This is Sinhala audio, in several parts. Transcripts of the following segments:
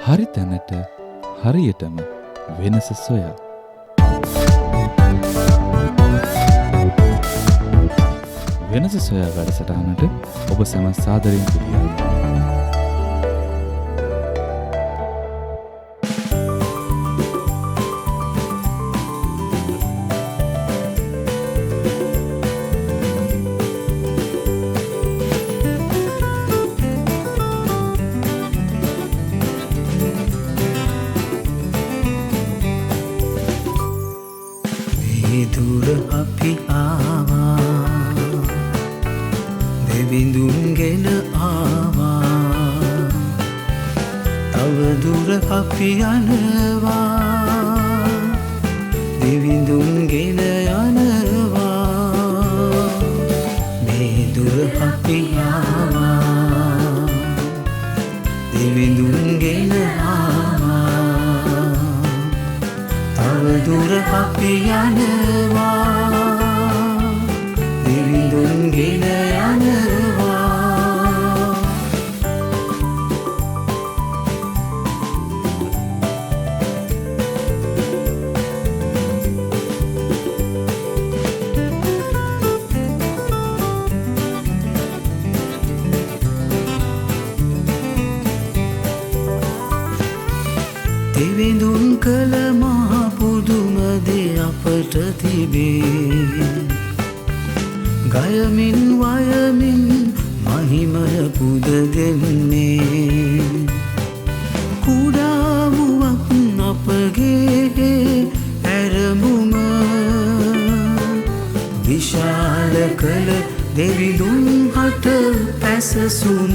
හරි තැනට හරියටම වෙනස සොයා. වෙනස සොයා වැඩසටහනට ඔබ සැම සාදරයෙන් පිළිගන්නවා. අපි යනවා දෙවිඳුන්ගෙන යනවා මේ දුර අපි ආවා දෙවිඳුන්ගෙන ආවා තව දුර අපි යනවා දෙවිඳුන්ගෙන යනවා. දෙවිඳුන් කළ මහා පුදුම දේ අපට තිබේ ගයමින් වයමින් මහිමය පුද දෙන්නේ කුඩා වුවක් අපගේ ඇරඹුම විශාල කළ දෙවිඳුන් හට පැසසුම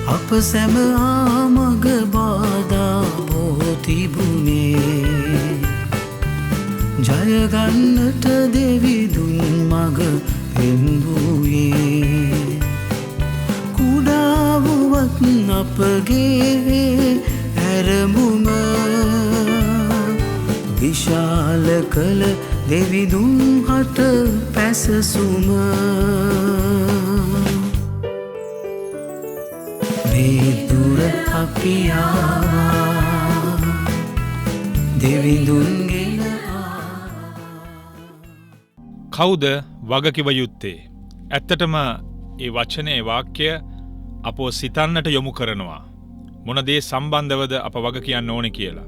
අප සැම ආමග බාධා බෝ තිබුණේ ජයගන්නට දෙවිඳුන් මග පෙන්වූයේ කුඩා වුවත් අපගේ ඇරඹුම විශාල කළ දෙවිඳුන් හට පැසසුම දුර අපි ආවා දෙවිඳුන්ගෙන කවුද වගකිව යුත්තේ? ඇත්තටම ඒ වචනේ වාක්‍ය අපව සිතන්නට යොමු කරනවා. මොන දේ සම්බන්ධවද අප වග කියන්න ඕනේ කියලා.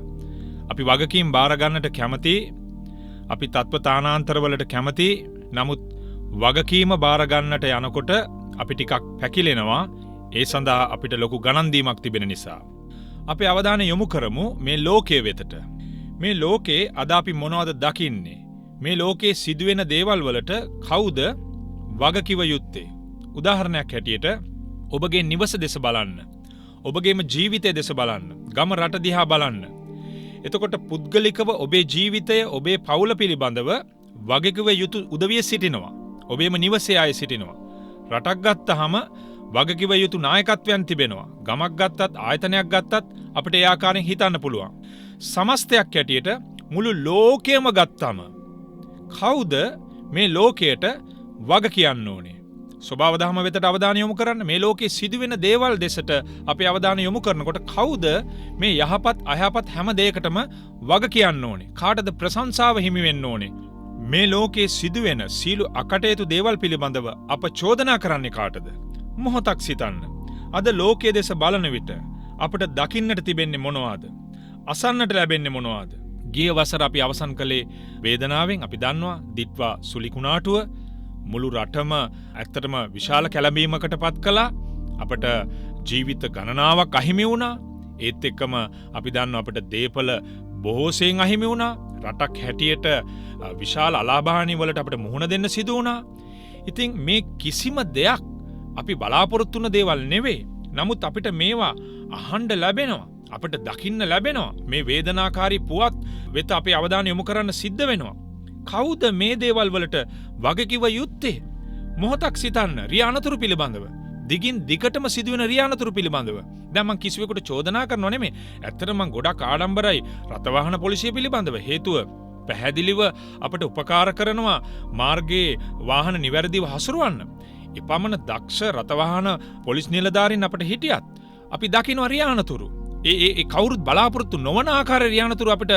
අපි වගකීම් බාර ගන්නට කැමති, අපි තත්ත්වතානාන්තරවලට කැමති. නමුත් වගකීම බාර ගන්නට යනකොට අපි ටිකක් පැකිලෙනවා. ඒ සඳහා අපිට ලොකු ගණන්දීමක් තිබෙන නිසා. අපි අවධානය යොමු කරමු මේ ලෝකයේ වෙතට. මේ ලෝකේ අද අපි මොනවද දකින්නේ? මේ ලෝකේ සිදුවෙන දේවල් වලට කවුද වගකිව යුත්තේ? උදාහරණයක් හැටියට ඔබගේ නිවස දෙස බලන්න. ඔබගේම ජීවිතය දෙස බලන්න. ගම රට දිහා බලන්න. එතකොට පුද්ගලිකව ඔබේ ජීවිතය, ඔබේ පවුල පිළිබඳව වගකිව යුතු උදවිය සිටිනවා. ඔබේම නිවසේ අය සිටිනවා. රටක් ගත්තහම වගකිව යුතු නායකත්වයන් තිබෙනවා. ගමක් ගත්තත් ආයතනයක් ගත්තත් අපිට ඒ ආකාරයෙන් හිතන්න පුළුවන්. සමස්තයක් හැටියට මුළු ලෝකයම ගත්තම කවුද මේ ලෝකයට වග කියන්න ඕනේ? ස්වභාව ධර්ම වෙතට අවධානය යොමු කරන්න. මේ ලෝකයේ සිදුවෙන දේවල් දෙසට අපි අවධානය යොමු කරනකොට කවුද මේ යහපත් අයහපත් හැම දෙයකටම වග කියන්න ඕනේ? කාටද ප්‍රශංසාව හිමි වෙන්න ඕනේ? මේ ලෝකයේ සිදුවෙන සීළු අකටයුතු දේවල් පිළිබඳව අප චෝදනා කරන්නේ කාටද? මොහොතක් සිතන්න. අද ලෝකයේ දෙස බලන විට අපට දකින්නට තිබෙන්නේ මොනවාද? අසන්නට ලැබෙන්නේ මොනවාද? ගිය වසර අපි අවසන් කළේ වේදනාවෙන්. අපි දන්නවා දිට්වා සුලිකුණාටුව මුළු රටම ඇත්තටම විශාල කැළඹීමකට පත් කළා. අපට ජීවිත ගණනාවක් අහිමි වුණා. ඒත් එක්කම අපි දන්නවා අපට දේපල බොහෝසෙයින් අහිමි වුණා. රටක් හැටියට විශාල අලාභහානි වලට අපට මුහුණ දෙන්න සිදු වුණා. ඉතින් මේ කිසිම දෙයක් අපි බලාපොරොත්තු වුණ දේවල් නෙවෙයි. නමුත් අපිට මේවා අහන්න ලැබෙනවා. අපිට දකින්න ලැබෙනවා. මේ වේදනාකාරී පුවත් වෙත අපේ අවධානය යොමු කරන්න සිද්ධ වෙනවා. කවුද මේ දේවල් වලට වගකිව යුත්තේ? මොහොතක් සිතන්න රියානතුරු පිළිබඳව. දිගින් දිගටම සිදුවෙන රියානතුරු පිළිබඳව. දැන් මං කිසිවෙකුට චෝදනා කරනව නෙමෙයි. ඇත්තට මං ගොඩක් ආඩම්බරයි රථවාහන පොලිසිය පිළිබඳව. හේතුව පැහැදිලිව අපට උපකාර කරනවා මාර්ගයේ වාහන නිවැරදිව හසුරවන්න. එපමණ දක්ෂ රථවාහන පොලිස් නිලධාරීන් අපට හිටියත් අපි දකින්න රියානතුරු. ඒ කවුරුත් බලාපොරොත්තු නොවන ආකාර රියානතුරු අපිට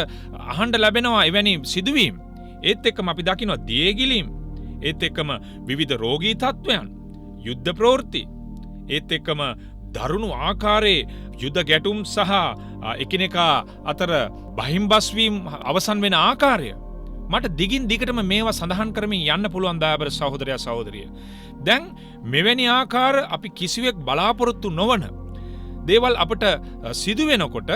අහන්න ලැබෙනවා එවැනි සිදුවීම්. ඒත් එක්කම අපි දකින්න දියගිලීම්. ඒත් එක්කම විවිධ රෝගී තත්ත්වයන්, යුද්ධ ප්‍රවෘත්ති. ඒත් එක්කම දරුණු ආකාරයේ යුද ගැටුම් සහ එකිනෙකා අතර බහිම්බස්වීම් අවසන් වෙන ආකාරය. මට දිගින් දිගටම මේවා සඳහන් කරමින් යන්න පුළුවන් දයාබර සහෝදරයා සහෝදරිය. දැන් මෙවැනි ආකාර අපි කිසිවෙක් බලාපොරොත්තු නොවන දේවල් අපට සිදුවෙනකොට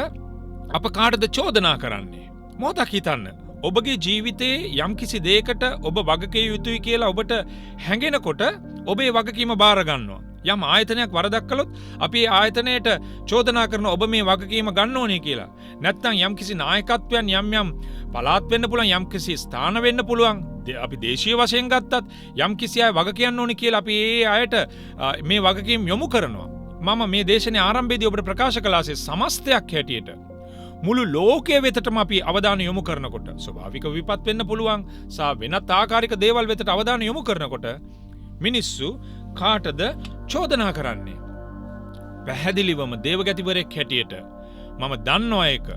අප කාටද චෝදනා කරන්නේ? මොහොතක් හිතන්න. ඔබගේ ජීවිතයේ යම්කිසි දෙයකට ඔබ වගකිය යුතුයි කියලා ඔබට හැඟෙනකොට ඔබේ වගකීම බාර ගන්නවා. යම් ආයතනයක් වරදක් කළොත් අපි ඒ ආයතනයට චෝදනා කරන ඔබ මේ වගකීම ගන්න ඕනේ කියලා. නැත්නම් යම්කිසි නායකත්වයන් යම් පළාත් වෙන්න පුළුවන්, යම්කිසි ස්ථාන වෙන්න පුළුවන්. අපි දේශීය වශයෙන් ගත්තත් යම්කිසි අය වග කියන්න ඕනේ කියලා අපි ඒ අයට මේ වගකීම් යොමු කරනවා. මම මේ දේශනේ ආරම්භයේදී ඔබට ප්‍රකාශ කළාසේ සමස්තයක් හැටියට මුළු ලෝකයේ වෙතටම අපි අවධානය යොමු කරනකොට ස්වභාවික විපත් වෙන්න පුළුවන් සහ වෙනත් ආකාරික දේවල් වෙතට අවධානය යොමු කරනකොට මිනිස්සු කාටද චෝදනා කරන්නේ? පැහැදිලිවම දේවගතිවරයෙක් හැටියට මම දන්නවා ඒක.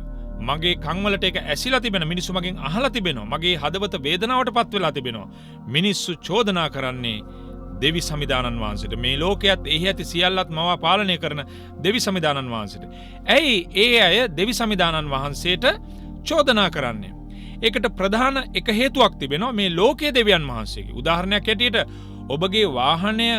මගේ කන්වලට ඒක ඇසිලා තිබෙන මිනිස්සු මගෙන් අහලා තිබෙනවා. මගේ හදවත වේදනාවට පත් වෙලා තිබෙනවා. මිනිස්සු චෝදනා කරන්නේ දෙවි සමිදානන් වහන්සේට. මේ ලෝකයේත් එහි ඇති සියල්ලත් මවා පාලනය කරන දෙවි සමිදානන් වහන්සේට. ඇයි ඒ අය දෙවි සමිදානන් වහන්සේට චෝදනා කරන්නේ? ඒකට ප්‍රධාන එක හේතුවක් තිබෙනවා මේ ලෝකයේ දෙවියන් වහන්සේගේ. උදාහරණයක් ඇටියට ඔබගේ වාහනය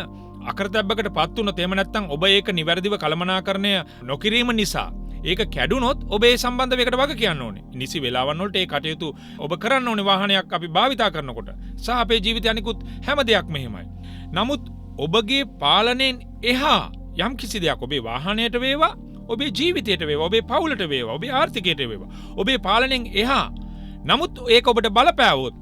අකරතැබ්බකට පත් වුණොත් එහෙම නැත්නම් ඔබ ඒක නිවැරදිව කළමනාකරණය නොකිරීම නිසා ඒක කැඩුනොත් ඔබ ඒ සම්බන්ධව ඒකට වග කියන්න ඕනේ. නිසි වෙලාවන් වලට ඒ කටයුතු ඔබ කරන්න ඕනේ වාහනයක් අපි භාවිතා කරනකොට. සහ අපේ ජීවිතය අනිකුත් හැම දෙයක්ම එහෙමයි. නමුත් ඔබගේ පාලනයෙන් එහා යම් කිසි දෙයක් ඔබේ වාහනයට වේවා, ඔබේ ජීවිතයට වේවා, ඔබේ පවුලට වේවා, ඔබේ ආර්ථිකයට වේවා, ඔබේ පාලනයෙන් එහා නමුත් ඒක ඔබට බලපෑවොත්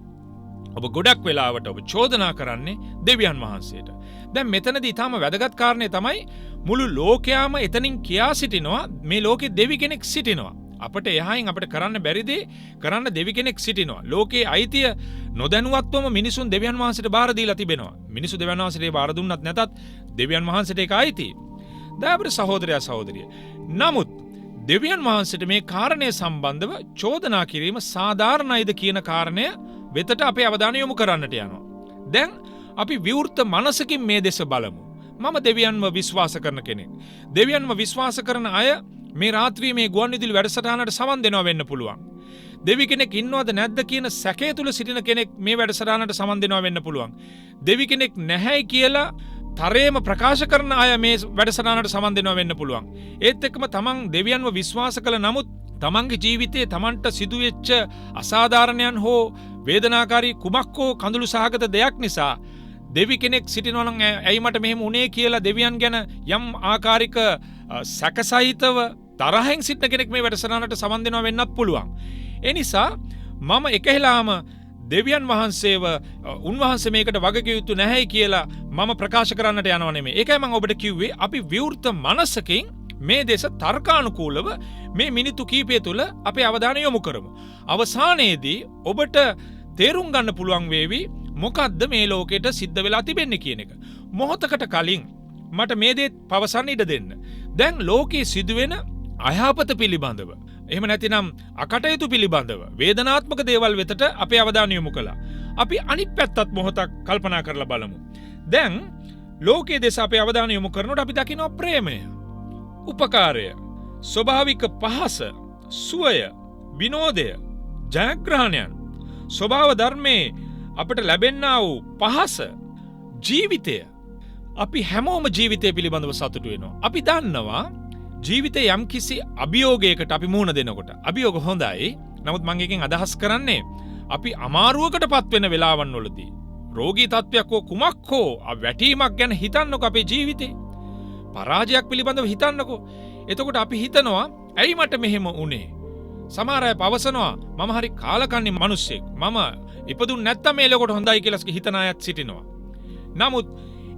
ඔබ ගොඩක් වෙලාවට ඔබ චෝදනා කරන්නේ දෙවියන් වහන්සේට. දැන් මෙතනදී තාම වැදගත් කාරණේ තමයි මුළු ලෝකයාම එතනින් කියා සිටිනවා මේ ලෝකේ දෙවි කෙනෙක් සිටිනවා. අපට එහායින් අපට කරන්න බැරි දේ කරන්න දෙවි කෙනෙක් සිටිනවා. ලෝකේ අයිතිය නොදැනුවත්වම මිනිසුන් දෙවියන් වහන්සේට බාර දීලා තිබෙනවා. මිනිසු දෙවියන් වහන්සේට බාර දුන්නත් නැතත් දෙවියන් වහන්සේට ඒක අයිතියි. දයාබර සහෝදරයා සහෝදරිය. නමුත් දෙවියන් වහන්සේට මේ කාරණය සම්බන්ධව චෝදනා කිරීම සාධාරණයිද කියන කාරණය වෙතට අපේ අවධානය යොමු කරන්නට යනවා. දැන් අපි විවෘත මනසකින් මේ දෙස බලමු. මම දෙවියන්ව විශ්වාස කරන කෙනෙක්. දෙවියන්ව විශ්වාස කරන අය මේ රාත්‍රියේ මේ ගුවන්විදුලි වැඩසටහනට සමන් දෙනවා වෙන්න පුළුවන්. දෙවි කෙනෙක් ඉන්නවද නැද්ද කියන සැකය තුල සිටින කෙනෙක් මේ වැඩසටහනට සමන් දෙනවා වෙන්න පුළුවන්. දෙවි කෙනෙක් නැහැයි කියලා තරේම ප්‍රකාශ කරන අය මේ වැඩසටහනට සමන් දෙනවා වෙන්න පුළුවන්. ඒත් එක්කම තමන් දෙවියන්ව විශ්වාස කළ නමුත් තමන්ගේ ජීවිතයේ තමන්ට සිදුවෙච්ච අසාධාරණයන් හෝ වේදනාකාරී කුමක් හෝ කඳුළු සහගත දෙයක් නිසා දෙවි කෙනෙක් සිටිනවා නම් ඇයි මට මෙහෙම උනේ කියලා දෙවියන් ගැන යම් ආකාරික සැකසහිතව තරහෙන් සිටින කෙනෙක් මේ වැඩසටහනට සමන් දෙනවා වෙන්නත් පුළුවන්. ඒ නිසා මම එකහෙලාම දෙවියන් වහන්සේව උන්වහන්සේ මේකට වගකිය යුතු නැහැයි කියලා මම ප්‍රකාශ කරන්නට යනවා නෙමෙයි. ඒකයි මම ඔබට කිව්වේ අපි විවෘත මනසකින් මේ දේශ තර්කානුකූලව මේ මිනිත්තු කීපය තුළ අපේ අවධානය යොමු කරමු. අවසානයේදී ඔබට තේරුම් ගන්න පුළුවන් වේවි මොකද්ද මේ ලෝකෙට සිද්ධ වෙලා තිබෙන්නේ කියන එක. මොහොතකට කලින් මට මේ දේ පවසන්න ඉඩ දෙන්න. දැන් ලෝකයේ සිදුවෙන අයහපත පිළිබඳව එහෙම නැතිනම් අකටයුතු පිළිබඳව වේදනාත්මක දේවල් වෙතට අපේ අවධානය යොමු කළා. අපි අනිත් පැත්තත් මොහොතක් කල්පනා කරලා බලමු. දැන් ලෝකයේ දේශ අපේ අවධානය යොමු කරනකොට අපි දකිනවා ප්‍රේමය, උපකාරය, ස්වභාවික පහස, සුවය, විනෝදය, ජයග්‍රහණයන්, ස්වභාව ධර්මයේ අපට ලැබෙන්නා වූ පහස, ජීවිතය. අපි හැමෝම ජීවිතය පිළිබඳව සතුටු වෙනවා. අපි දන්නවා ජීවිතේ යම් කිසි අභියෝගයකට අපි මුහුණ දෙනකොට අභියෝග හොඳයි. නමුත් මම එකෙන් අදහස් කරන්නේ අපි අමාරුවකට පත් වෙන වෙලාවන් වලදී රෝගී තත්ත්වයක් හෝ කුමක් හෝ වැටීමක් ගැන හිතන්නකො අපේ ජීවිතේ. පරාජයක් පිළිබඳව හිතන්නකො. එතකොට අපි හිතනවා ඇයි මට මෙහෙම වුනේ? සමහර අය පවසනවා මම හරි කාලකන්ණි මිනිස්සෙක්. මම ඉපදුන් නැත්තම් මේ ලෝකෙට හොඳයි කියලා හිතන අයත් සිටිනවා. නමුත්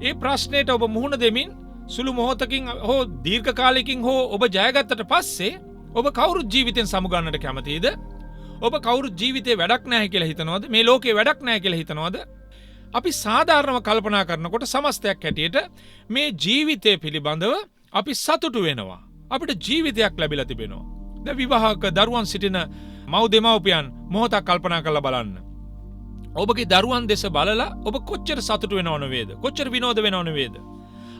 ඒ ප්‍රශ්නයට ඔබ මුහුණ දෙමින් සුළු මොහොතකින් හෝ දීර්ඝ කාලයකින් හෝ ඔබ ජයගත්තට පස්සේ ඔබ කවුරුත් ජීවිතෙන් සමුගන්නට කැමතිද? ඔබ කවුරුත් ජීවිතේ වැඩක් නැහැ කියලා හිතනවද? මේ ලෝකේ වැඩක් නැහැ කියලා හිතනවද? අපි සාධාරණව කල්පනා කරනකොට සමස්තයක් හැටියට මේ ජීවිතය පිළිබඳව අපි සතුටු වෙනවා. අපිට ජීවිතයක් ලැබිලා තිබෙනවා. දැන් විවාහක දරුවන් සිටින මව් දෙමව්පියන් මොහොතක් කල්පනා කරලා බලන්න. ඔබගේ දරුවන් දෙස බලලා ඔබ කොච්චර සතුටු වෙනව නෙවේද? කොච්චර විනෝද වෙනව නෙවේද?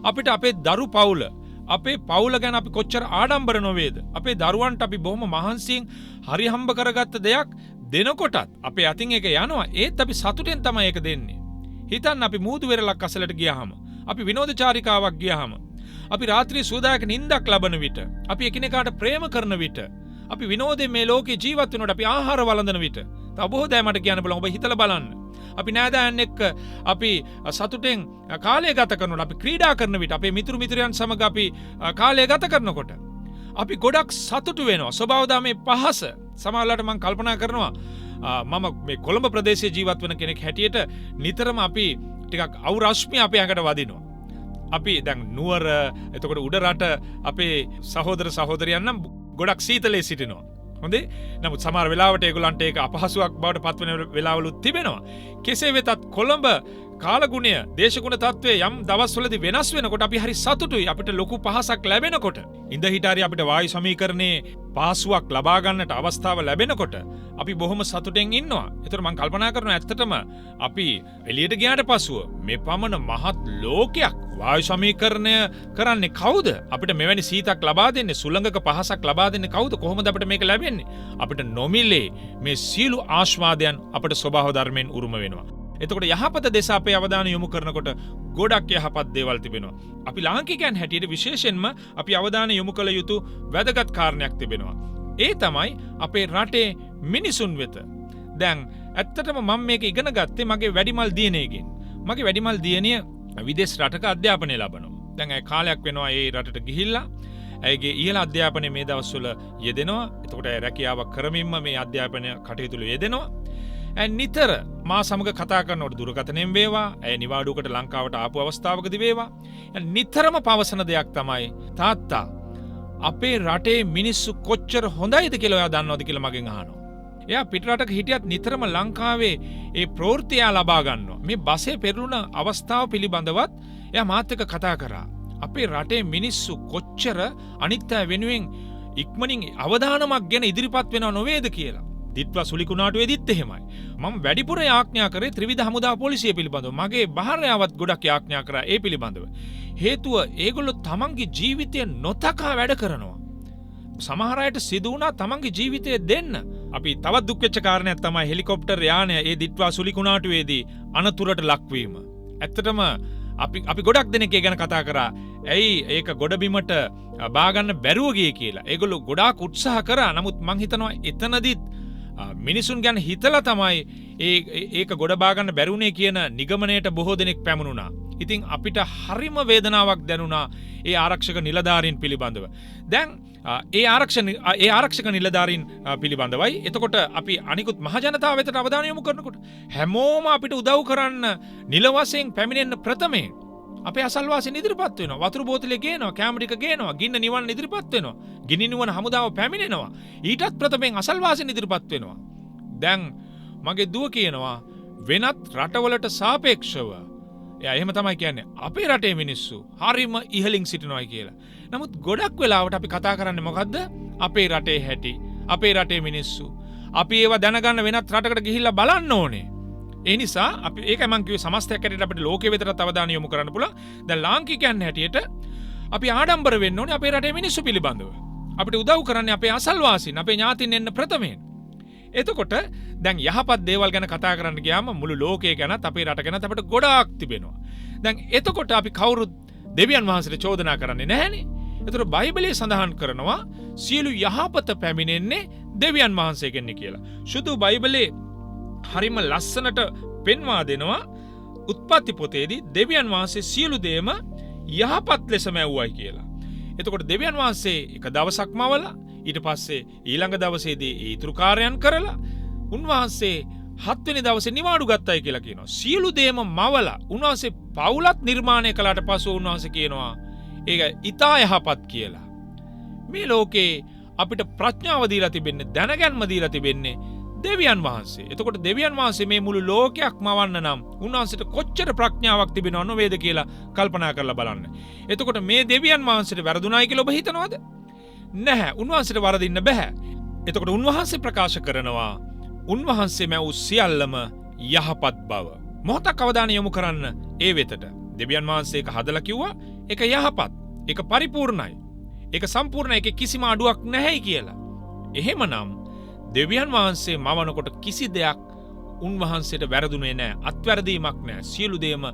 අපිට අපේ දරු පවුල, අපේ පවුල ගැන අපි කොච්චර ආඩම්බර නොවේද? අපේ දරුවන්ට අපි බොහොම මහන්සියෙන් හරි හම්බ කරගත්ත දෙයක් දෙනකොටත් අපේ අතින් එක යනවා. ඒත් අපි සතුටෙන් තමයි ඒක දෙන්නේ. හිතන්න අපි මූදු වෙරළක් අසලට ගියාම, අපි විනෝද චාරිකාවක් ගියාම, අපි රාත්‍රී සූදායක නිින්දක් ලබන විට, අපි එකිනෙකාට ප්‍රේම කරන විට, අපි විනෝදයෙන් මේ ලෝකේ ජීවත් වෙනකොට අපි ආහාර වළඳන විට, තව බොහෝ දෑ මට කියන්න බලන්න ඔබ හිතලා බලන්න. අපි නෑදෑයන් එක්ක අපි සතුටෙන් කාලය ගත කරනකොට, අපි ක්‍රීඩා කරන විට, අපේ මිතුරු මිතුරියන් සමග අපි කාලය ගත කරනකොට අපි ගොඩක් සතුටු වෙනවා. ස්වභාවධර්මයේ පහස සමහරවිට මම කල්පනා කරනවා මම මේ කොළඹ ප්‍රදේශයේ ජීවත් වෙන කෙනෙක් හැටියට නිතරම අපි ටිකක් අවුරශ්මිය අපේ ඇඟට වදිනවා. අපි දැන් නුවර, එතකොට උඩ රට අපේ සහෝදර සහෝදරියන් නම් ගොඩක් සීතලේ සිටිනවා. හොඳේ. නමුත් සමහර වෙලාවට ඒගොල්ලන්ට ඒක අපහසුයක් බවට පත්වෙන වෙලාවලුත් තිබෙනවා. කෙසේ වෙතත් කොළඹ කාලගුණය, දේශගුණ තත්ත්වය යම් දවස්වලදී වෙනස් වෙනකොට අපි හරි සතුටුයි. අපිට ලොකු පහසක් ලැබෙනකොට, ඉඳ හිට හරි අපිට වායු සමීකරණයේ පහසුවක් ලබා ගන්නට අවස්ථාව ලැබෙනකොට අපි බොහොම සතුටෙන් ඉන්නවා. ඒතර මම කල්පනා කරනවා ඇත්තටම අපි එළියට ගියාට පසුව මේ පමණ මහත් ලෝකයක් වායු සමීකරණය කරන්නේ කවුද? අපිට මෙවැනි සීතක් ලබා දෙන්නේ, සුළඟක පහසක් ලබා දෙන්නේ කවුද? කොහොමද අපිට මේක ලැබෙන්නේ? අපිට නොමිලේ මේ සියලු ආස්වාදයන් අපිට ස්වභාව ධර්මයෙන් උරුම වෙනවා. එතකොට යහපත දෙස අපේ අවධානය යොමු කරනකොට ගොඩක් යහපත් දේවල් තිබෙනවා. අපි ලාංකිකයන් හැටියට විශේෂයෙන්ම අපි අවධානය යොමු කළ යුතු වැදගත් කාරණයක් තිබෙනවා. ඒ තමයි අපේ රටේ මිනිසුන් වෙත. දැන් ඇත්තටම මම මේක ඉගෙන ගත්තේ මගේ වැඩිමල් දියණියගෙන්. මගේ වැඩිමල් දියණිය විදේශ රටක අධ්‍යාපනය ලබනවා. දැන් ඒ කාලයක් වෙනවා ඒ රටට ගිහිල්ලා. ඇයගේ ඉහළ අධ්‍යාපනය මේ දවස්වල යෙදෙනවා. එතකොට ඇය රැකියාවක් කරමින්ම මේ අධ්‍යාපනය කටයුතු වල යෙදෙනවා. නිතර මා සමග කතා කරනකොට දුරකථනයෙන් වේවා, ඇය නිවාඩුවකට ලංකාවට ආපු අවස්ථාවකදී වේවා, නිතරම පවසන දෙයක් තමයි, තාත්තා අපේ රටේ මිනිස්සු කොච්චර හොඳයිද කියලා ඔයා දන්නවද කියලා මගෙන් අහනවා. එයා පිටරටක හිටියත් නිතරම ලංකාවේ ඒ ප්‍රවෘත්ති එයා ලබා ගන්නවා. මේ බසේ පෙරළුණ අවස්ථාව පිළිබඳවත් එයා මාත් එක්ක කතා කරා. අපේ රටේ මිනිස්සු කොච්චර අනිත් අය වෙනුවෙන් ඉක්මනින් අවධානමක් ගැන ඉදිරිපත් වෙනව නොවේද කියලා. දිට්වා සුලිකුණාට වෙදිත් එහෙමයි. මම වැඩිපුර යාඥා කරේ ත්‍රිවිධ හමුදා පොලිසිය පිළිබඳව. මගේ භාර්යාවත් ගොඩක් යාඥා කරා ඒ පිළිබඳව. හේතුව ඒගොල්ලෝ තමන්ගේ ජීවිතය නොතකා වැඩ කරනවා. සමහර අයට සිදු වුණා තමන්ගේ ජීවිතය දෙන්න. අපි තවත් දුක් වෙච්ච කාරණයක් තමයි හෙලිකොප්ටර් යානය ඒ දිට්වා සුලිකුණාටුවේදී අනතුරට ලක්වීම. ඇත්තටම අපි ගොඩක් දෙනෙක් ඒ ගැන කතා කරා. ඇයි ඒක ගොඩබිමට බාගන්න බැරුව ගියේ කියලා. ඒගොල්ලෝ ගොඩාක් උත්සාහ කරා. නමුත් මං හිතනවා එතනදිත් මිනිසුන් ගැන හිතලා තමයි ඒක ගොඩ බාගන්න බැරුණේ කියන නිගමනයට බොහෝ දෙනෙක් පැමුණුණා. ඉතින් අපිට හරිම වේදනාවක් දැනුණා ඒ ආරක්ෂක නිලධාරීන් පිළිබඳව. දැන් ඒ ආරක්ෂක නිලධාරීන් පිළිබඳවයි. එතකොට අපි අනිකුත් මහජනතාව වෙතට අවධානය යොමු කරනකොට හැමෝම අපිට උදව් කරන්න නිල වශයෙන් පැමිණෙන්න ප්‍රථමයෙන් අපේ අසල්වාසීන් ඉදිරිපත් වෙනවා. වතුර බෝතලේ ගේනවා, කැම ටික ගේනවා, ගින්න නිවන්න ඉදිරිපත් වෙනවා. ගිනි නිවන හමුදාව පැමිණෙනවා. ඊටත් ප්‍රථමයෙන් අසල්වාසීන් ඉදිරිපත් වෙනවා. දැන් මගේ දුව කියනවා වෙනත් රටවලට සාපේක්ෂව එයා එහෙම තමයි කියන්නේ අපේ රටේ මිනිස්සු හරිම ඉහළින් සිටිනවා කියලා. නමුත් ගොඩක් වෙලාවට අපි කතා කරන්නේ මොකද්ද? අපේ රටේ හැටි, අපේ රටේ මිනිස්සු. අපි ඒවා දැනගන්න වෙනත් රටකට ගිහිල්ලා බලන්න ඕනේ. ඒ නිසා අපි ඒකයි මම කිව්වේ සමස්තයක් හැටියට අපිට ලෝකෙ වෙතට අවධානය යොමු කරන්න පුළුවන්. දැන් ලාංකිකයන් හැටියට අපි ආඩම්බර වෙන්න ඕනේ අපේ රටේ මිනිස්සු පිළිබඳව. අපිට උදව් කරන්නේ අපේ අසල්වාසීන්, අපේ ඥාතීන් එන්න ප්‍රථමයෙන්. එතකොට දැන් යහපත් දේවල් ගැන කතා කරන්න ගියාම මුළු ලෝකය ගැනත් අපේ රට ගැනත් අපිට ගොඩාක් තිබෙනවා. දැන් එතකොට අපි කවුරුත් දෙවියන් වහන්සේට චෝදනා කරන්නේ නැහැනේ. ඒතර බයිබලයේ සඳහන් කරනවා සියලු යහපත පැමිණෙන්නේ දෙවියන් වහන්සේගෙන් කියලා. සුදු බයිබලයේ හරිම ලස්සනට පෙන්වා දෙනවා උත්පත්ති පොතේදී දෙවියන් වහන්සේ සියලු දේම යහපත් ලෙසම ඇව්වයි කියලා. එතකොට දෙවියන් වහන්සේ එක දවසක් මවලා ඊට පස්සේ ඊළඟ දවසේදී ඊතුරු කාර්යයන් කරලා උන්වහන්සේ 7වෙනි දවසේ නිවාඩු ගත්තයි කියලා කියනවා. සියලු දේම මවලා උන්වහන්සේ පවුලත් නිර්මාණය කළාට පස්සේ උන්වහන්සේ කියනවා ඒක ඊතා යහපත් කියලා. මේ ලෝකේ අපිට ප්‍රඥාව දීලා තිබෙන්නේ, දැනගැන්ම දීලා තිබෙන්නේ දෙවියන් වහන්සේ. එතකොට දෙවියන් වහන්සේ මේ මුළු ලෝකයක් මවන්න නම් උන්වහන්සේට කොච්චර ප්‍රඥාවක් තිබෙනව නොවේද කියලා කල්පනා කරලා බලන්න. එතකොට මේ දෙවියන් වහන්සේට වැරදුනායි කියලා ඔබ හිතනවද? නැහැ. උන්වහන්සේට වරදින්න බෑ. එතකොට උන්වහන්සේ ප්‍රකාශ කරනවා උන්වහන්සේ මැව් සියල්ලම යහපත් බව. මොහොතක් අවධානය යොමු කරන්න ඒ වෙතට. දෙවියන් වහන්සේ ඒක හදලා කිව්වා ඒක යහපත්. ඒක පරිපූර්ණයි. ඒක සම්පූර්ණයි. ඒක කිසිම අඩුවක් නැහැයි කියලා. එහෙමනම් දෙවියන් වහන්සේ මවනකොට කිසි දෙයක් උන්වහන්සේට වැරදුනේ නැහැ. අත්වැරදීමක් නැහැ. සියලු දේම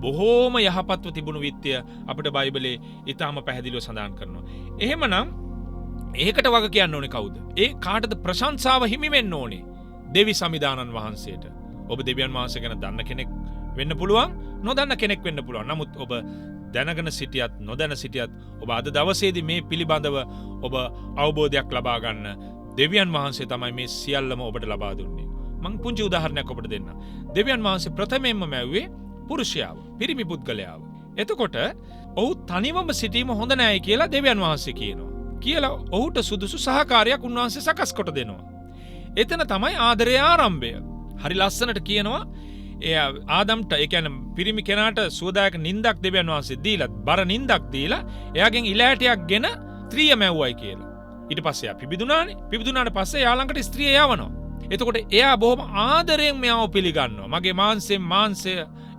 බොහෝම යහපත්ව තිබුණු විත්‍ය අපිට බයිබලයේ ඊටාම පැහැදිලිව සඳහන් කරනවා. එහෙමනම් ඒකට වග කියන්න ඕනේ කවුද? ඒ කාටද ප්‍රශංසාව හිමි වෙන්න ඕනේ? දෙවි සමිදානන් වහන්සේට. ඔබ දෙවියන් වහන්සේ ගැන දන්න කෙනෙක් වෙන්න පුළුවන්, නොදන්න කෙනෙක් වෙන්න පුළුවන්. නමුත් ඔබ දැනගෙන සිටියත් නොදැන සිටියත් ඔබ අද දවසේදී මේ පිළිබඳව ඔබ අවබෝධයක් ලබා ගන්න දෙවියන් වහන්සේ තමයි මේ සියල්ලම ඔබට ලබා දුන්නේ. මං පුංචි උදාහරණයක් ඔබට දෙන්න. දෙවියන් වහන්සේ ප්‍රථමයෙන්ම මැව්වේ පුරුෂයාව, පිරිමි පුද්ගලයාව. එතකොට ඔහු තනිවම සිටීම හොඳ නෑයි කියලා දෙවියන් වහන්සේ කියනවා. කියලා ඔහුට සුදුසු සහකාරයක් උන්වහන්සේ සකස් කොට දෙනවා. එතන තමයි ආදරයේ ආරම්භය. හරි ලස්සනට කියනවා ආදම්ට, ඒ කියන්නේ පිරිමි කෙනාට සුවදායක නින්දක් දෙවියන් වහන්සේ දීලා, බර නින්දක් දීලා එයාගෙන් ඉලෑටයක් ගෙන ස්ත්‍රිය මැව්වයි කියලා. ඊට පස්සේ එයා පිබිදුනානේ. පිබිදුනාට පස්සේ එයා ළඟට ස්ත්‍රිය යවනවා. එතකොට එයා බොහොම ආදරයෙන් මෙයාව පිළිගන්නවා. මගේ මාංශයෙන් මාංශය,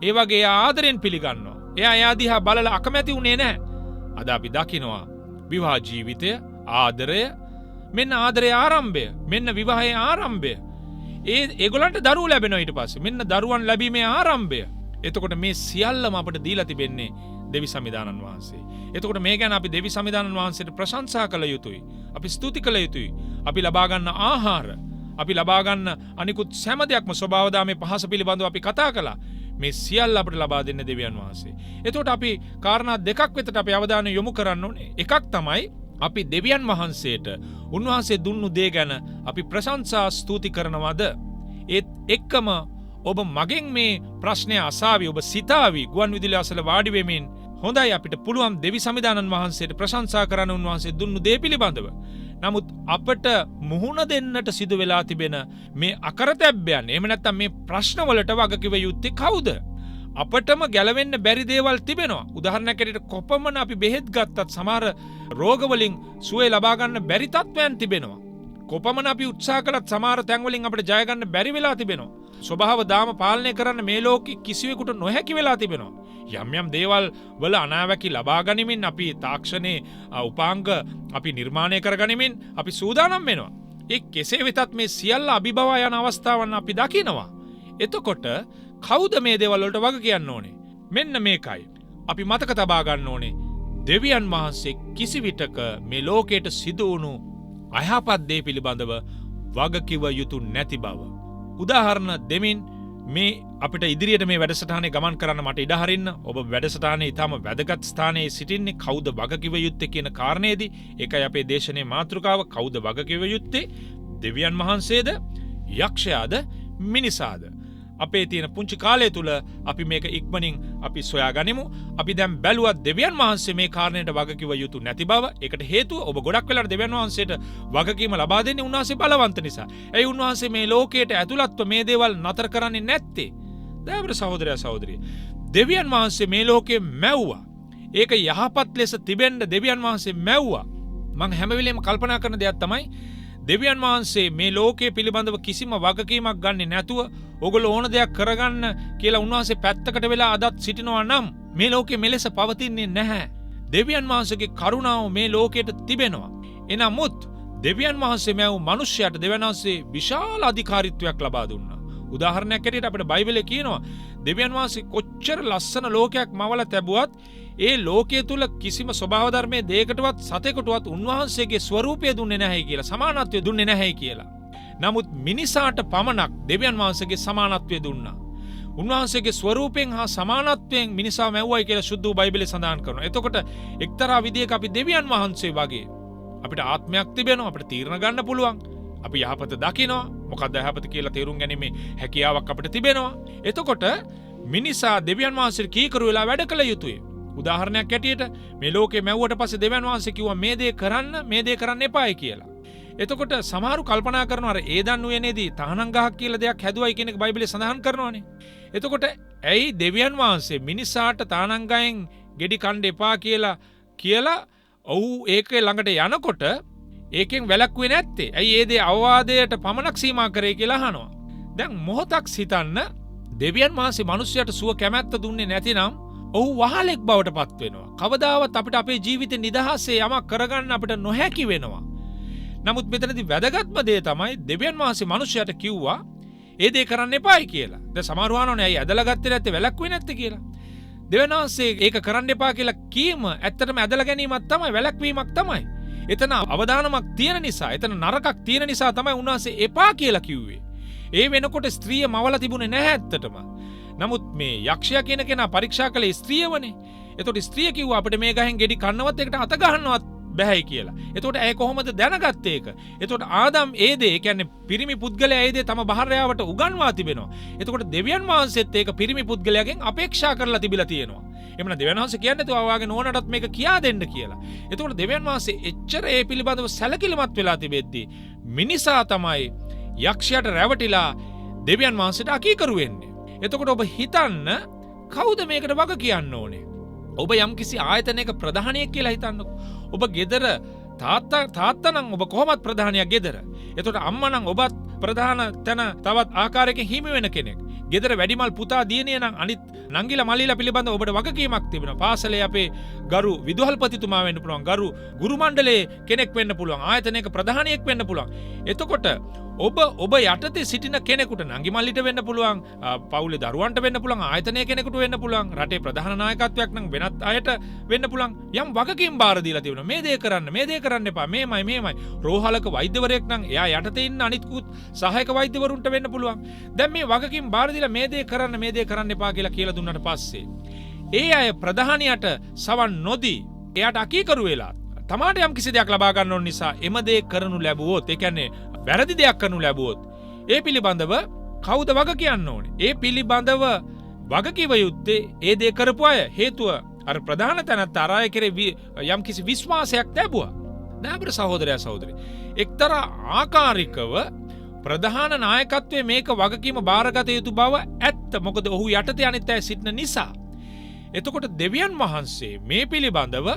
ඒ වගේ එයා ආදරෙන් පිළිගන්නවා. එයා දිහා බලලා අකමැති වුණේ නැහැ. අද අපි දකිනවා විවාහ ජීවිතය, ආදරය, මෙන්න ආදරයේ ආරම්භය, මෙන්න විවාහයේ ආරම්භය. ඒගොල්ලන්ට දරුවෝ ලැබෙනවා ඊට පස්සේ. මෙන්න දරුවන් ලැබීමේ ආරම්භය. එතකොට මේ සියල්ලම අපිට දීලා තිබෙන්නේ දෙවි සමිදානන් වහන්සේ. එතකොට මේ ගැන අපි දෙවි සමිදානන් වහන්සේට ප්‍රශංසා කළ යුතුයි. අපි ස්තුති කළ යුතුයි. අපි ලබා ගන්න ආහාර, අපි ලබා ගන්න අනිකුත් සෑම දෙයක්ම ස්වභාවදාමේ පහස පිළිබඳව අපි කතා කළා. මේ සියල්ල අපිට ලබා දෙන්න දෙවියන් වහන්සේ. එතකොට අපි කාරණා දෙකක් වෙතට අපි අවධානය යොමු කරන්න ඕනේ. එකක් තමයි අපි දෙවියන් වහන්සේට උන්වහන්සේ දුන්නු දේ ගැන අපි ප්‍රශංසා ස්තුති කරනවද? ඒත් එක්කම ඔබ මගෙන් මේ ප්‍රශ්නය අසාවි, ඔබ සිතාවි ගුවන් විදුලිය අසල වාඩි වෙමින් හොඳයි අපිට පුළුවන් දෙවි සමිදානන් වහන්සේට ප්‍රශංසා කරන්න උන්වහන්සේ දුන්නු දේ පිළිබඳව. නමුත් අපට මුහුණ දෙන්නට සිදු වෙලා තිබෙන මේ අකරතැබ්බයන්, එහෙම නැත්නම් මේ ප්‍රශ්නවලට වගකිව යුත්තේ කවුද? අපටම ගැලවෙන්න බැරි දේවල් තිබෙනවා. උදාහරණයක් ඇරෙට කොපමණ අපි බෙහෙත් ගත්තත් සමහර රෝගවලින් සුවය ලබා ගන්න බැරි තත්ත්වයන් තිබෙනවා. කොපමණ අපි උත්සාහ කළත් සමහර තැන්වලින් අපිට ජය ගන්න බැරි වෙලා තිබෙනවා. ස්වභාව දාම පාලනය කරන්න මේ ලෝකෙ කිසිවෙකුට නොහැකි වෙලා තිබෙනවා. යම් යම් දේවල් වල අනාවැකි ලබා ගනිමින් අපි තාක්ෂණයේ උපාංග අපි නිර්මාණය කර ගනිමින් අපි සූදානම් වෙනවා. ඒ කෙසේ වෙතත් මේ සියල්ල අභිබවා යන අවස්ථාවන් අපි දකිනවා. එතකොට කවුද මේ දේවල් වලට වග කියන්න ඕනේ? මෙන්න මේකයි. අපි මතක තබා ගන්න ඕනේ දෙවියන් වහන්සේ කිසිවිටක මේ ලෝකයට සිදු වුණු අයහපත් දේ පිළිබඳව වගකිව යුතු නැති බව. උදාහරණ දෙමින් මේ අපිට ඉදිරියට මේ වැඩසටහනේ ගමන් කරන්න මට ඉඩ හරින්න. ඔබ වැඩසටහනේ ඊටම වැදගත් ස්ථානයේ සිටින්නේ. කවුද වගකිව යුත්තේ කියන කාරණේදී ඒකයි අපේ දේශනේ මාතෘකාව. කවුද වගකිව යුත්තේ? දෙවියන් වහන්සේද? යක්ෂයාද? මිනිසාද? අපේ තියෙන පුංචි කාලය තුල අපි මේක ඉක්මනින් අපි සොයා ගනිමු. අපි දැන් බැලුවත් දෙවියන් වහන්සේ මේ කාරණයට වගකිව යුතු නැති බව. ඒකට හේතුව ඔබ ගොඩක් වෙලාවට දෙවියන් වහන්සේට වගකීම ලබා දෙන්නේ උන්වහන්සේ බලවන්ත නිසා. ඒ උන්වහන්සේ මේ ලෝකයට ඇතුළත්ව මේ දේවල් නතර කරන්නේ නැත්තේ. දයාවර සහෝදරයා සහෝදරිය, දෙවියන් වහන්සේ මේ ලෝකේ මැව්වා. ඒක යහපත් ලෙස තිබෙන්න දෙවියන් වහන්සේ මැව්වා. මම හැම වෙලේම කල්පනා කරන දෙයක් තමයි දෙවියන් වහන්සේ මේ ලෝකයේ පිළිබඳව කිසිම වගකීමක් ගන්නේ නැතුව ඔගොල්ලෝ ඕන දෙයක් කරගන්න කියලා උන්වහන්සේ පැත්තකට වෙලා අදත් සිටිනවා නම් මේ ලෝකෙ මෙලෙස පවතින්නේ නැහැ. දෙවියන් වහන්සේගේ කරුණාව මේ ලෝකයට තිබෙනවා. එනමුත් දෙවියන් වහන්සේ මැව් මිනිසයාට දෙවියන් වහන්සේ විශාල අධිකාරීත්වයක් ලබා දුන්නා. උදාහරණයක් ඇටියට අපිට බයිබලයේ කියනවා දෙවියන් වහන්සේ කොච්චර ලස්සන ලෝකයක් මවලා තැබුවත් ඒ ලෝකයේ තුල කිසිම ස්වභාව ධර්මයේ දෙයකටවත් සතෙකුටවත් උන්වහන්සේගේ ස්වරූපය දුන්නේ නැහැ කියලා, සමානත්වය දුන්නේ නැහැ කියලා. නමුත් මිනිසාට පමණක් දෙවියන් වහන්සේගේ සමානත්වය දුන්නා. උන්වහන්සේගේ ස්වරූපයෙන් හා සමානත්වයෙන් මිනිසා මැව්වයි කියලා සුද්ධ බයිබලයේ සඳහන් කරනවා. එතකොට එක්තරා විදියක අපි දෙවියන් වහන්සේ වගේ අපිට ආත්මයක් තිබෙනවා, අපිට තීරණ ගන්න පුළුවන්, අපි යහපත දකිනවා. මොකක්ද යහපත කියලා තේරුම් ගැනීමේ හැකියාවක් අපිට තිබෙනවා. එතකොට මිනිසා දෙවියන් වහන්සේට කීකරු වෙලා වැඩ කළ යුතුයි. උදාහරණයක් ඇටියට මේ ලෝකේ මැව්වට පස්සේ දෙවියන් වහන්සේ කිව්වා මේ දේ කරන්න, මේ දේ කරන්න එපායි කියලා. එතකොට සමහරු කල්පනා කරනවා අර ඒදන් උයනේදී තහනම් ගහක් කියලා දෙයක් හැදුවයි කියන එක බයිබලයේ සඳහන් කරනවානේ. එතකොට ඇයි දෙවියන් වහන්සේ මිනිසාට තහනම් ගහෙන් ගෙඩි කන්න එපා කියලා ඔහු ඒකේ ළඟට යනකොට ඒකෙන් වැළක්ුවේ නැත්තේ? ඇයි ඒ දේ අවවාදයට පමණක් සීමා කරේ කියලා අහනවා. දැන් මොහොතක් හිතන්න දෙවියන් වහන්සේ මිනිසයාට සුව කැමැත්ත දුන්නේ නැතිනම් ඔහු වහලෙක් බවට පත් වෙනවා. කවදාවත් අපිට අපේ ජීවිතේ නිදහසේ යමක් කරගන්න අපිට නොහැකි වෙනවා. නමුත් මෙතනදී වැදගත්ම දේ තමයි දෙවියන් වහන්සේ මිනිසයාට කිව්වා ඒ දේ කරන්න එපායි කියලා. දැන් සමහර වහනෝනේ ඇයි ඇදලා ගත්තේ නැත්තේ වැළක්ුවේ නැත්තේ කියලා. දෙවියන් වහන්සේ ඒක කරන්න එපා කියලා කීම ඇත්තටම ඇදලා ගැනීමක් තමයි, වැළක්වීමක් තමයි. එතන අවදානමක් තියෙන නිසා, එතන නරකක් තියෙන නිසා තමයි උන්වහන්සේ එපා කියලා කිව්වේ. ඒ වෙනකොට ස්ත්‍රිය මවලා තිබුණේ නැහැ ඇත්තටම. නමුත් මේ යක්ෂයා කියන කෙනා පරීක්ෂා කළේ ස්ත්‍රියවනේ. එතකොට ස්ත්‍රිය කිව්වා අපිට මේ ගහෙන් ගෙඩි කන්නවත් එකට අත ගහන්නවත් බැහැයි කියලා. එතකොට ඇය කොහොමද දැනගත්තේ ඒක? එතකොට ආදම් ඒ දේ කියන්නේ පිරිමි පුද්ගලයා ඒ දේ තම භාර්යාවට උගන්වා තිබෙනවා. එතකොට දෙවියන් වහන්සේත් ඒක පිරිමි පුද්ගලයාගෙන් අපේක්ෂා කරලා තිබිලා තියෙනවා. එමන දෙවියන් වහන්සේ කියන්නේ තු ආවාගේ නෝනටත් මේක කියා දෙන්න කියලා. එතකොට දෙවියන් වහන්සේ එච්චර ඒ පිළිබඳව සැලකිලිමත් වෙලා තිබෙද්දී මිනිසා තමයි යක්ෂයාට රැවටිලා දෙවියන් වහන්සේට අකීකරු වෙන්නේ. එතකොට ඔබ හිතන්න කවුද මේකට වග කියන්න ඕනේ? ඔබ යම්කිසි ආයතනයක ප්‍රධානියෙක් කියලා හිතන්නකෝ. ඔබ ගෙදර තාත්තා නම් ඔබ කොහොමත් ප්‍රධානියක් ගෙදර. එතකොට අම්මා නම් ඔබත් ප්‍රධාන තැන තවත් ආකාරයකින් හිමි වෙන කෙනෙක්. ගෙදර වැඩිමල් පුතා දියණිය නම් අනිත් නංගිලා මල්ලිලා පිළිබඳව ඔබට වගකීමක් තිබෙනවා. පාසලේ අපේ ගරු විදුහල්පතිතුමා වෙන්න පුළුවන්, ගරු ගුරු මණ්ඩලයේ කෙනෙක් වෙන්න පුළුවන්, ආයතනයක ප්‍රධානියෙක් වෙන්න පුළුවන්. එතකොට ඔබ යටතේ සිටින කෙනෙකුට නංගි මල්ලිට වෙන්න පුළුවන්, පවුලේ දරුවන්ට වෙන්න පුළුවන්, ආයතනයේ කෙනෙකුට වෙන්න පුළුවන්, රටේ ප්‍රධාන නායකත්වයක් නම් වෙනත් අයට වෙන්න පුළුවන්. යම් වගකීම් බාර දීලා තිබෙනවා. මේ දේ කරන්න, මේ දේ කරන්න එපා, මේමයි. රෝහලක වෛද්‍යවරයෙක් නම් එයා යටතේ ඉන්න අනිත්කුත් සහායක වෛද්‍යවරුන්ට වෙන්න පුළුවන්. දැන් මේ වගකීම් බාර දීලා මේ දේ කරන්න එපා කියලා දුන්නට පස්සේ ඒ අය ප්‍රධානියට සවන් නොදී එයාට අකීකරු වෙලා තමාට යම් කිසි දෙයක් ලබා ගන්න ඕන නිසා එම දේ කරනු ලැබුවොත්, ඒ කියන්නේ වැරදි දෙයක් කරනු ලැබුවොත් ඒ පිළිබඳව කවුද වග කියන්න ඕනේ? ඒ පිළිබඳව වගකිව යුත්තේ ඒ දේ කරපු අය. හේතුව අර ප්‍රධාන තැනත් අර අය කෙරේ යම් කිසි විශ්වාසයක් ලැබුවා. නෑබර සහෝදරයා සහෝදරී, එක්තරා ආකාරිකව ප්‍රධාන නායකත්වයේ මේක වගකීම බාරගත යුතු බව ඇත්ත. මොකද ඔහු යටතේ අනිත් අය සිටින නිසා. එතකොට දෙවියන් වහන්සේ මේ පිළිබඳව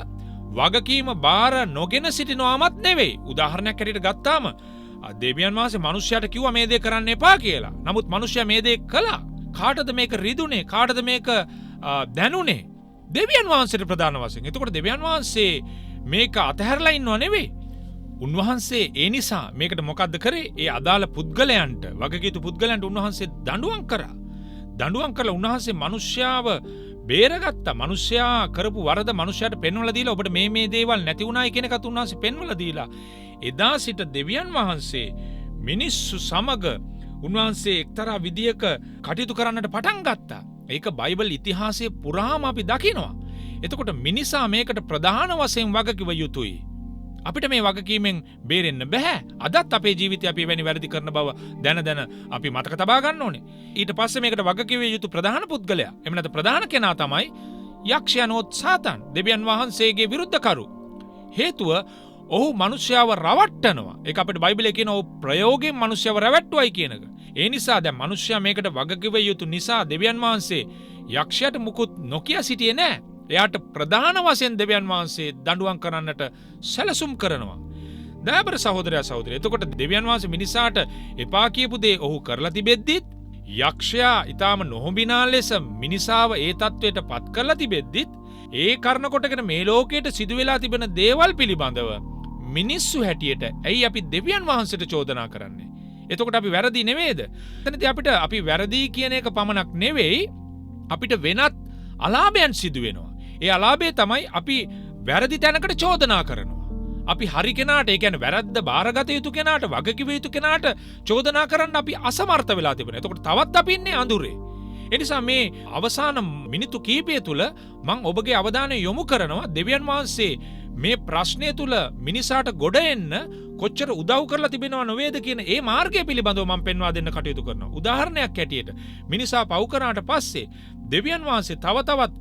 වගකීම බාර නොගෙන සිටිනවාමත් නෙවෙයි. උදාහරණයක් හැටියට ගත්තාම දෙවියන් වහන්සේ මිනිස්යාට කිව්වා මේ දේ කරන්න එපා කියලා. නමුත් මිනිස්යා මේ දේ කළා. කාටද මේක රිදුනේ? කාටද මේක දැනුනේ? දෙවියන් වහන්සේට ප්‍රධාන වශයෙන්. එතකොට දෙවියන් වහන්සේ මේක අතහැරලා ඉන්නව නෙවෙයි. උන්වහන්සේ ඒ නිසා මේකට මොකද්ද කරේ? ඒ අදාළ පුද්ගලයන්ට, වගකීතු පුද්ගලයන්ට උන්වහන්සේ දඬුවම් කරා. දඬුවම් කළා. උන්වහන්සේ මිනිස්යාව බේරගත්තා. මිනිසයා කරපු වරද මිනිසයාට පෙන්වලා දීලා ඔබට මේ දේවල් නැති වුණායි කියන එකත් උන්වහන්සේ පෙන්වලා දීලා එදා සිට දෙවියන් වහන්සේ මිනිස්සු සමග උන්වහන්සේ එක්තරා විදියක කටයුතු කරන්නට පටන් ගත්තා. ඒක බයිබල් ඉතිහාසයේ පුරාම අපි දකිනවා. එතකොට මිනිසා මේකට ප්‍රධාන වශයෙන් වගකිව යුතුයි. අපිට මේ වගකීමෙන් බේරෙන්න බෑ. අදත් අපේ ජීවිතේ අපි වැනි වැරදි කරන බව දැන අපි මතක තබා ගන්න ඕනේ. ඊට පස්සේ මේකට වගකිවිය යුතු ප්‍රධාන පුද්ගලයා, එහෙම නැත්නම් ප්‍රධාන කෙනා තමයි යක්ෂයානෝත් සාතන්, දෙවියන් වහන්සේගේ විරුද්ධකරු. හේතුව ඔහු මිනිස්යාව රවට්ටනවා. ඒක අපිට බයිබලයේ කියන ඔහු ප්‍රයෝගයෙන් මිනිස්යාව රැවට්ටුවයි කියන එක. ඒ නිසා දැන් මිනිස්යා මේකට වගකිවිය යුතු නිසා දෙවියන් වහන්සේ යක්ෂයාට මුකුත් නොකිය සිටියේ නෑ. එයාට ප්‍රධාන වශයෙන් දෙවියන් වහන්සේ දඬුවම් කරන්නට සැලසුම් කරනවා. දයාබර සහෝදරයා සහෝදරිය, එතකොට දෙවියන් වහන්සේ මිනිසාට එපා කියපු දේ ඔහු කරලා තිබෙද්දිත්, යක්ෂයා ඊටාම නොහොඹිනා ලෙස මිනිසාව ඒ තත්වයට පත් කරලා තිබෙද්දිත්, ඒ කරන කොටගෙන මේ ලෝකයට සිදු වෙලා තිබෙන දේවල් පිළිබඳව මිනිස්සු හැටියට ඇයි අපි දෙවියන් වහන්සේට චෝදනා කරන්නේ? එතකොට අපි වැරදි නෙවෙයිද? එතනදී අපි වැරදි කියන එක පමණක් නෙවෙයි, අපිට වෙනත් අලාභයන් සිදු වෙනවා. ඒ අලාභය තමයි අපි වැරදි තැනකට චෝදනා කරනවා. අපි හරි කෙනාට, ඒ කියන්නේ වැරද්ද බාරගත යුතු කෙනාට, වගකිව යුතු කෙනාට චෝදනා කරන්න අපි අසමර්ථ වෙලා තිබෙනවා. එතකොට තවත් අපි ඉන්නේ අඳුරේ. එනිසා මේ අවසාන මිනිත්තු කීපය තුළ මං ඔබගේ අවධානය යොමු කරනවා දෙවියන් වහන්සේ මේ ප්‍රශ්නය තුළ මිනිසාට ගොඩ එන්න කොච්චර උදව් කරලා තිබෙනවා නොවේද කියන ඒ මාර්ගය පිළිබඳව මම පෙන්වා දෙන්න කටයුතු කරනවා. උදාහරණයක් හැටියට මිනිසා පව් කරාට පස්සේ දෙවියන් වහන්සේ තව තවත්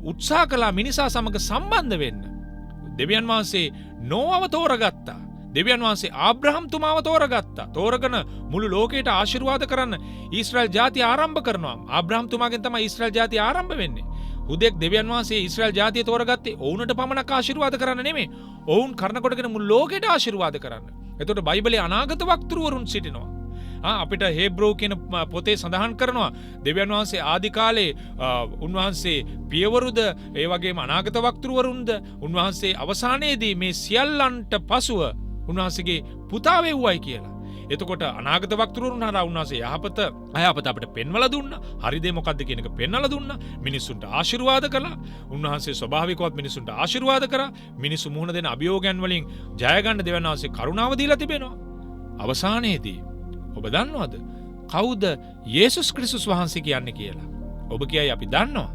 උත්සාහ කළා මිනිසා සමග සම්බන්ධ වෙන්න. දෙවියන් වහන්සේ නෝවව තෝරගත්තා. දෙවියන් වහන්සේ ආබ්‍රහම්තුමාව තෝරගත්තා. තෝරගෙන මුළු ලෝකයට ආශිර්වාද කරන්න ඊශ්‍රායල් ජාතිය ආරම්භ කරනවා. ආබ්‍රහම්තුමාගෙන් තමයි ඊශ්‍රායල් ජාතිය ආරම්භ වෙන්නේ. හුදෙක් දෙවියන් වහන්සේ ඊශ්‍රායල් ජාතිය තෝරගත්තේ ඔවුන්ට පමණක් ආශිර්වාද කරන්න නෙමෙයි. ඔවුන් කරන කොටගෙන මුළු ලෝකයට ආශිර්වාද කරන්න. එතකොට බයිබලයේ අනාගත වක්තෘවරුන් සිටිනවා. අපිට හේබ්‍රෝ කියන පොතේ සඳහන් කරනවා දෙවියන් වහන්සේ ආදි කාලේ උන්වහන්සේ පියවරුද ඒ වගේම අනාගත වක්තෘවරුන්ද උන්වහන්සේ අවසානයේදී මේ සියල්ලන්ට පසුව උන්වහන්සේගේ පුතා වෙව්වයි කියලා. එතකොට අනාගත වක්තෘවරුන් හරහා උන්වහන්සේ යහපත අයහපත අපිට පෙන්වලා දුන්නා. හරි දේ මොකද්ද කියන එක පෙන්වලා දුන්නා. මිනිසුන්ට ආශිර්වාද කළා. උන්වහන්සේ ස්වභාවිකවත් මිනිසුන්ට ආශිර්වාද කරා. මිනිසු මුහුණ දෙන අභියෝගයන් වලින් ජය ගන්න දෙවියන් වහන්සේ කරුණාව දීලා තිබෙනවා. අවසානයේදී ඔබ දන්නවද කවුද යේසුස් ක්‍රිස්තුස් වහන්සේ කියන්නේ කියලා? ඔබ කියයි අපි දන්නවා.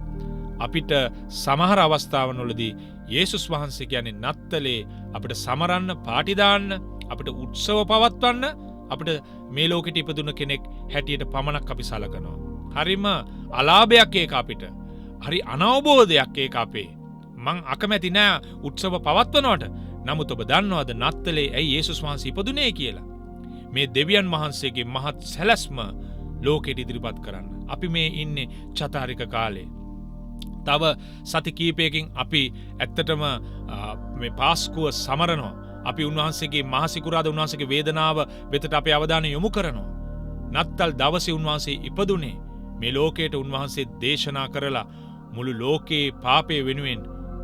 අපිට සමහර අවස්ථාවන්වලදී යේසුස් වහන්සේ කියන්නේ නත්තලේ අපිට සමරන්න, පාටි දාන්න, අපිට උත්සව පවත්වන්න, අපිට මේ ලෝකෙට ඉපදුන කෙනෙක් හැටියට පමණක් අපි සලකනවා. හරිම අලාභයක් ඒක අපිට. හරි අනවබෝධයක් ඒක අපේ. මං අකමැති නෑ උත්සව පවත්වනවට. නමුත් ඔබ දන්නවද නත්තලේ ඇයි යේසුස් වහන්සේ ඉපදුනේ කියලා? මේ දෙවියන් වහන්සේගේ මහත් සැලැස්ම ලෝකෙට ඉදිරිපත් කරන්න. අපි මේ ඉන්නේ චතාරික කාලේ. තව සති කීපයකින් අපි ඇත්තටම මේ පාස්කුව සමරනවා. අපි උන්වහන්සේගේ මහසිකුරාද උන්වහන්සේගේ වේදනාව වෙතට අපේ අවධානය යොමු කරනවා. නත්තල් දවසේ උන්වහන්සේ ඉපදුනේ මේ ලෝකයට උන්වහන්සේ දේශනා කරලා මුළු ලෝකේ පාපය වෙනුවෙන්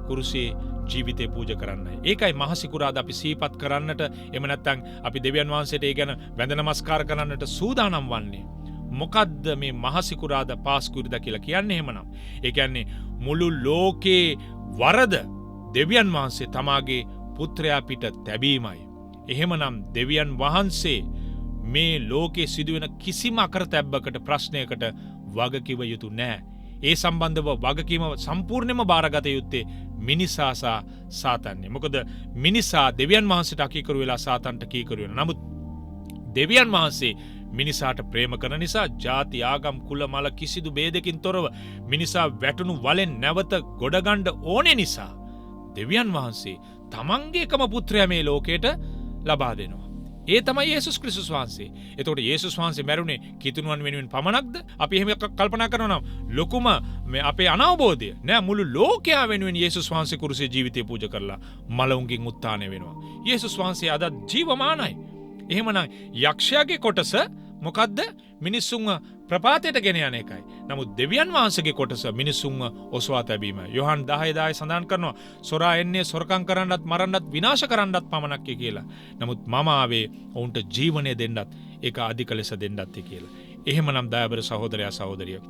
කුරුසේ ජීවිතේ පූජ කරන්නයි. ඒකයි මහසිකුරාද අපි සිහිපත් කරන්නට එහෙම නැත්නම් අපි දෙවියන් වහන්සේට ඒ ගැන වැඳ නමස්කාර කරන්නට සූදානම් වන්නේ. මොකද්ද මේ මහසිකුරාද පාස්කුරිදා කියලා කියන්නේ එහෙමනම්? ඒ කියන්නේ මුළු ලෝකේ වරද දෙවියන් වහන්සේ තමාගේ පුත්‍රයා පිට තැබීමයි. එහෙමනම් දෙවියන් වහන්සේ මේ ලෝකේ සිදුවෙන කිසිම අකරතැබ්බකට ප්‍රශ්නයකට වගකිව යුතු නැහැ. ඒ සම්බන්ධව වගකීම සම්පූර්ණයෙන්ම බාරගත යුත්තේ මිනිසා සහ සාතන්නේ. මොකද මිනිසා දෙවියන් වහන්සේට අකීකරු වෙලා සාතන්ට කීකරු වෙනවා. නමුත් දෙවියන් වහන්සේ මිනිසාට ප්‍රේම කරන නිසා ජාති ආගම් කුල මල කිසිදු ભેදකින් තොරව මිනිසා වැටුණු වලෙන් නැවත ගොඩගන්න ඕනේ නිසා දෙවියන් වහන්සේ තමන්ගේ එකම පුත්‍රයා මේ ලෝකයට ලබා දෙනවා. ඒ තමයි යේසුස් ක්‍රිස්තුස් වහන්සේ. එතකොට යේසුස් වහන්සේ මැරුණේ කිතුණුවන් වෙනුවෙන් පමණක්ද? අපි එහෙම කල්පනා කරනවා නම් ලොකුම මේ අපේ අනවබෝධය නෑ. මුළු ලෝකයා වෙනුවෙන් යේසුස් වහන්සේ කුරුසේ ජීවිතය පූජා කරලා මලවුන්ගෙන් උත්ථානය වෙනවා. යේසුස් වහන්සේ අද ජීවමානයි. එහෙමනම් යක්ෂයාගේ කොටස මොකද්ද? මිනිසුන්ව ප්‍රපාතයට ගෙන යන එකයි. නමුත් දෙවියන් වහන්සේගේ කොටස මිනිසුන්ව ඔසවා තැබීම. යොහන් 10:10 සඳහන් කරනවා සොරා එන්නේ සොරකම් කරන්නත් මරන්නත් විනාශ කරන්නත් පමණක් කියලා. නමුත් මම ආවේ ඔවුන්ට ජීවනය දෙන්නත් ඒක අධික ලෙස දෙන්නත් කියලා. එහෙමනම් දයාබර සහෝදරයා සහෝදරිය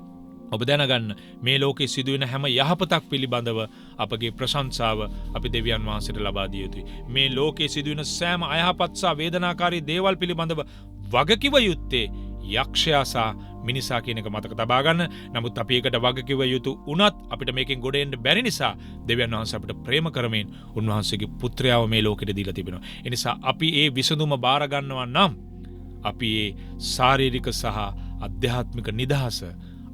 ඔබ දැනගන්න මේ ලෝකේ සිදුවෙන හැම යහපතක් පිළිබඳව අපගේ ප්‍රශංසාව අපි දෙවියන් වහන්සේට ලබා දිය යුතුයි. මේ ලෝකේ සිදුවෙන සෑම අයහපත් සහ වේදනාකාරී දේවල් පිළිබඳව වගකිව යුත්තේ යක්ෂයා සහ මිනිසා කියන එක මතක තබා ගන්න. නමුත් අපි ඒකට වගකිව යුතු උනත් අපිට මේකෙන් ගොඩ එන්න බැරි නිසා දෙවියන් වහන්සේ අපිට ප්‍රේම කරමින් උන්වහන්සේගේ පුත්‍රයාව මේ ලෝකෙට දීලා තිබෙනවා. ඒ නිසා අපි ඒ විසඳුම බාර ගන්නවා නම් අපි ඒ ශාරීරික සහ අධ්‍යාත්මික නිදහස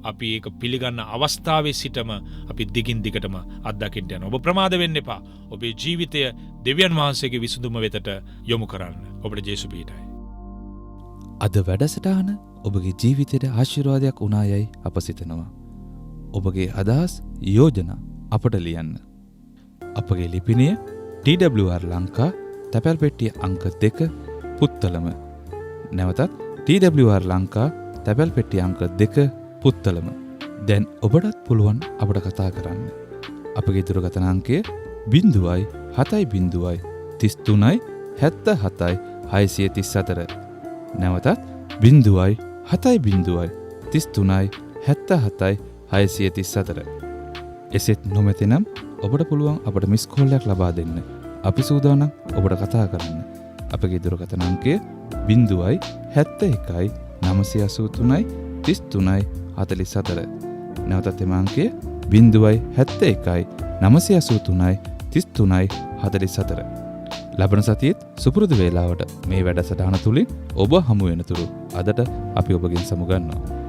අපි ඒක පිළිගන්න අවස්ථාවේ සිටම අපි දිගින් දිගටම අත්දකින්න යනවා. ඔබ ප්‍රමාද වෙන්න එපා. ඔබේ ජීවිතය දෙවියන් වහන්සේගේ විසඳුම වෙතට යොමු කරන්න. ඔබට ජේසු පීඨයි. අද වැඩසටහන ඔබගේ ජීවිතයට ආශිර්වාදයක් වුණායයි අප සිතනවා. ඔබගේ අදහස් යෝජනා අපට ලියන්න. අපගේ ලිපිනය TWR ලංකා තැපැල් පෙට්ටිය අංක 2 පුත්තලම. නැවතත් TWR ලංකා තැපැල් පෙට්ටිය අංක 2 පුත්තලම. දැන් ඔබටත් පුළුවන් අපට කතා කරන්න. අපගේ දුරකථන අංකය 070 33 77 634. නැවතත් 070 33 77 634. එසෙත් නොමැතිනම් ඔබට පුළුවන් අපට මිස් කෝල් එකක් ලබා දෙන්න. අපි සූදානම් ඔබට කතා කරන්න. අපගේ දුරකථන අංකය 071 983 33 44. නැවතත් එම අංකය 0.71 983 33 44. ලබන සතියේත් සුපුරුදු වේලාවට මේ වැඩසටහන තුලින් ඔබ හමු වෙනතුරු අදට අපි ඔබගෙන් සමුගන්නවා.